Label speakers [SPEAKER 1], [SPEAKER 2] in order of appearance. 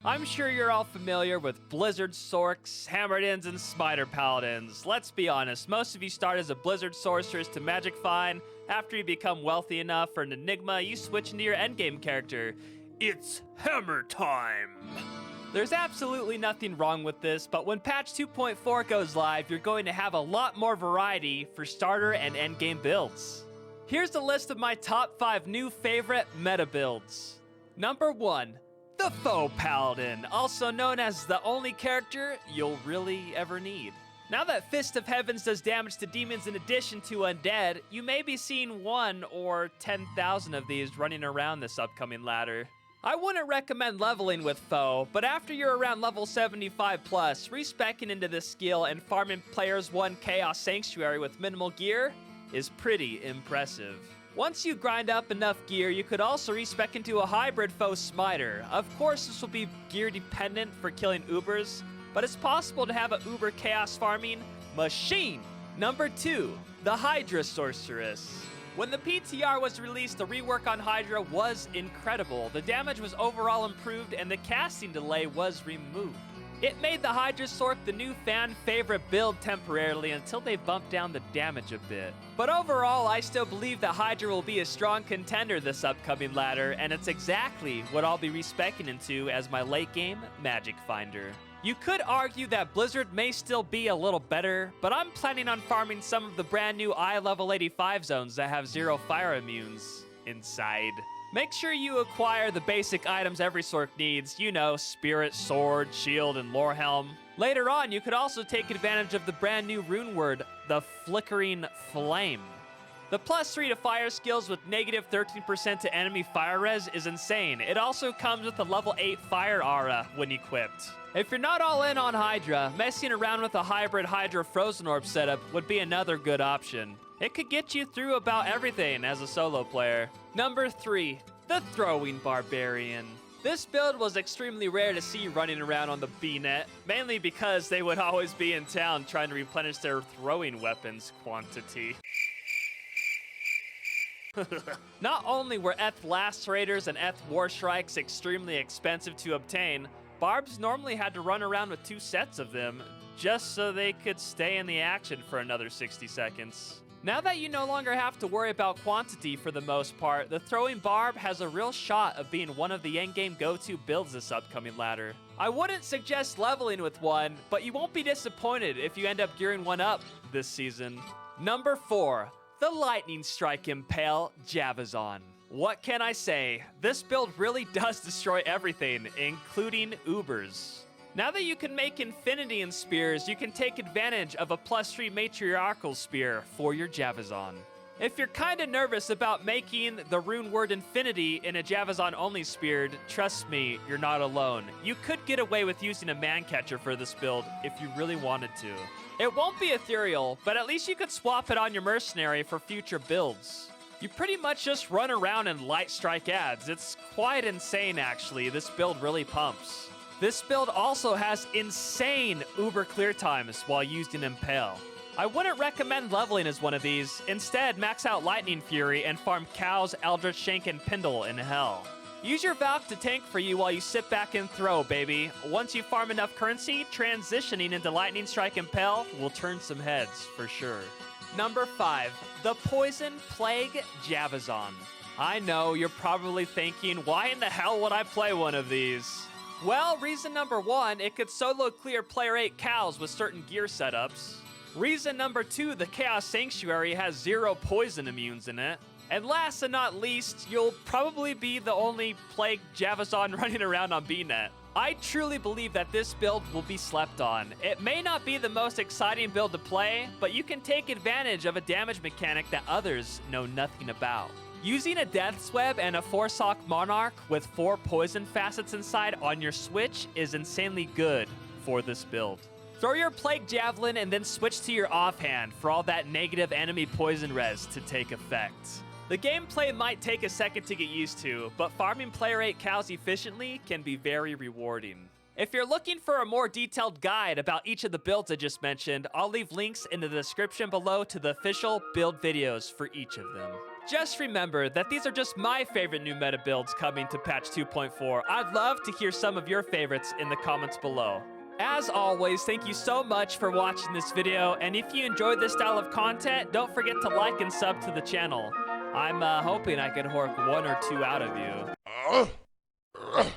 [SPEAKER 1] I'm sure you're all familiar with Blizzard Sorcs, Hammerdins, and Smiter Paladins. Let's be honest, most of you start as a Blizzard Sorceress to Magic Find. After you become wealthy enough for an enigma, you switch into your endgame character. It's hammer time! There's absolutely nothing wrong with this, but when patch 2.4 goes live, you're going to have a lot more variety for starter and endgame builds. Here's a list of my top 5 new favorite meta builds. Number 1. The Faux Paladin, also known as the only character you'll really ever need. Now that Fist of Heavens does damage to demons in addition to undead, you may be seeing 1 or 10,000 of these running around this upcoming ladder. I wouldn't recommend leveling with Faux, but after you're around level 75 plus, respeccing into this skill and farming players 1 Chaos Sanctuary with minimal gear is pretty impressive. Once you grind up enough gear, you could also respec into a hybrid Faux Smiter. Of course, this will be gear dependent for killing Ubers, but it's possible to have a Uber Chaos farming machine. Number 2, the Hydra Sorceress. When the PTR was released, the rework on Hydra was incredible. The damage was overall improved and the casting delay was removed. It made the Hydra Sorc the new fan favorite build temporarily until they bumped down the damage a bit. But overall, I still believe that Hydra will be a strong contender this upcoming ladder, and it's exactly what I'll be respeccing into as my late game magic finder. You could argue that Blizzard may still be a little better, but I'm planning on farming some of the brand new eye level 85 zones that have 0 fire immunes inside. Make sure you acquire the basic items every Sorc needs, you know, Spirit, Sword, Shield, and Lore Helm. Later on, you could also take advantage of the brand new rune word, the Flickering Flame. The +3 to fire skills with negative 13% to enemy fire res is insane. It also comes with a level 8 fire aura when equipped. If you're not all in on Hydra, messing around with a hybrid Hydra Frozen Orb setup would be another good option. It could get you through about everything as a solo player. Number 3, the Throwing Barbarian. This build was extremely rare to see running around on the B-net, mainly because they would always be in town trying to replenish their throwing weapons quantity. Not only were Eth Lacerators and Eth Warstrikes extremely expensive to obtain, Barbs normally had to run around with 2 sets of them just so they could stay in the action for another 60 seconds. Now that you no longer have to worry about quantity for the most part, the Throwing Barb has a real shot of being one of the endgame go-to builds this upcoming ladder. I wouldn't suggest leveling with one, but you won't be disappointed if you end up gearing one up this season. Number 4, the Lightning Strike Impale Javazon. What can I say? This build really does destroy everything, including Ubers. Now that you can make Infinity in spears, you can take advantage of a +3 Matriarchal Spear for your Javazon. If you're kinda nervous about making the rune word Infinity in a Javazon only speared, trust me, you're not alone. You could get away with using a man catcher for this build if you really wanted to. It won't be ethereal, but at least you could swap it on your mercenary for future builds. You pretty much just run around and light strike ads. It's quite insane actually, this build really pumps. This build also has insane Uber clear times while used in Impale. I wouldn't recommend leveling as one of these. Instead, max out Lightning Fury and farm Cows, Eldritch Shank, and Pindle in Hell. Use your Valk to tank for you while you sit back and throw, baby. Once you farm enough currency, transitioning into Lightning Strike Impale will turn some heads for sure. Number 5, the Poison Plague Javazon. I know, you're probably thinking, why in the hell would I play one of these? Well, reason number 1, it could solo clear player 8 cows with certain gear setups. Reason number 2, the Chaos Sanctuary has 0 poison immunes in it. And last and not least, you'll probably be the only Plague Javazon running around on B-net. I truly believe that this build will be slept on. It may not be the most exciting build to play, but you can take advantage of a damage mechanic that others know nothing about. Using a Death's Web and a Forsock Monarch with 4 poison facets inside on your switch is insanely good for this build. Throw your Plague Javelin and then switch to your offhand for all that negative enemy poison res to take effect. The gameplay might take a second to get used to, but farming player 8 cows efficiently can be very rewarding. If you're looking for a more detailed guide about each of the builds I just mentioned, I'll leave links in the description below to the official build videos for each of them. Just remember that these are just my favorite new meta builds coming to patch 2.4. I'd love to hear some of your favorites in the comments below. As always, thank you so much for watching this video, and if you enjoyed this style of content, don't forget to like and sub to the channel. I'm hoping I can hork 1 or 2 out of you.